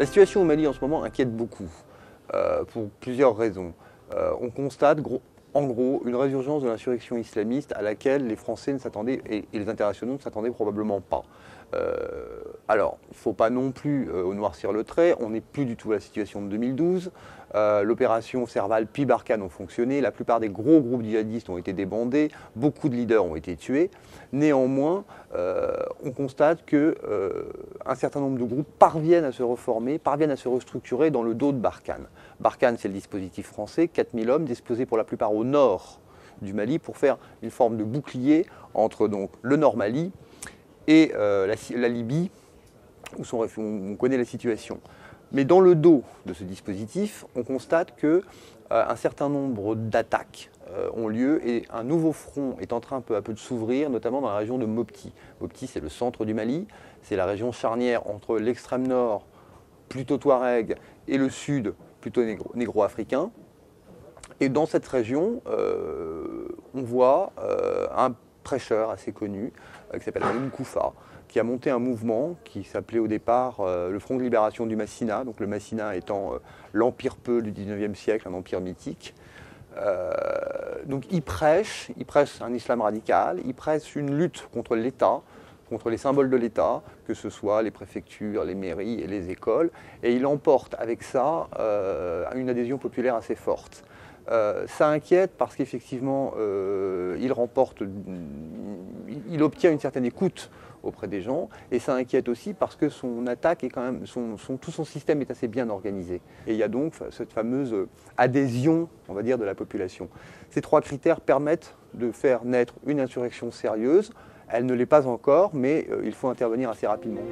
La situation au Mali en ce moment inquiète beaucoup, pour plusieurs raisons. On constate en gros une résurgence de l'insurrection islamiste à laquelle les Français ne s'attendaient et les internationaux ne s'attendaient probablement pas. Alors, il ne faut pas non plus noircir le trait, on n'est plus du tout à la situation de 2012. L'opération Serval puis Barkhane ont fonctionné, la plupart des gros groupes djihadistes ont été débandés, beaucoup de leaders ont été tués. Néanmoins, on constate qu'un certain nombre de groupes parviennent à se reformer, parviennent à se restructurer dans le dos de Barkhane. Barkhane, c'est le dispositif français, 4000 hommes disposés pour la plupart au nord du Mali pour faire une forme de bouclier entre donc, le nord Mali et la Libye, où on connaît la situation. Mais dans le dos de ce dispositif, on constate qu'un certain nombre d'attaques ont lieu et un nouveau front est en train peu à peu de s'ouvrir, notamment dans la région de Mopti. Mopti, c'est le centre du Mali, c'est la région charnière entre l'extrême nord, plutôt touareg, et le sud, plutôt négro-africain. Et dans cette région, on voit un prêcheur assez connu qui s'appelle Alioune Koufa, qui a monté un mouvement qui s'appelait au départ le Front de libération du Massina, donc le Massina étant l'empire peu du 19e siècle, un empire mythique. Donc il prêche un islam radical, il prêche une lutte contre l'État, contre les symboles de l'État, que ce soit les préfectures, les mairies et les écoles, et il emporte avec ça une adhésion populaire assez forte. Ça inquiète parce qu'effectivement, il obtient une certaine écoute auprès des gens, et ça inquiète aussi parce que son attaque est quand même, tout son système est assez bien organisé. Et il y a donc cette fameuse adhésion, on va dire, de la population. Ces trois critères permettent de faire naître une insurrection sérieuse. Elle ne l'est pas encore, mais il faut intervenir assez rapidement.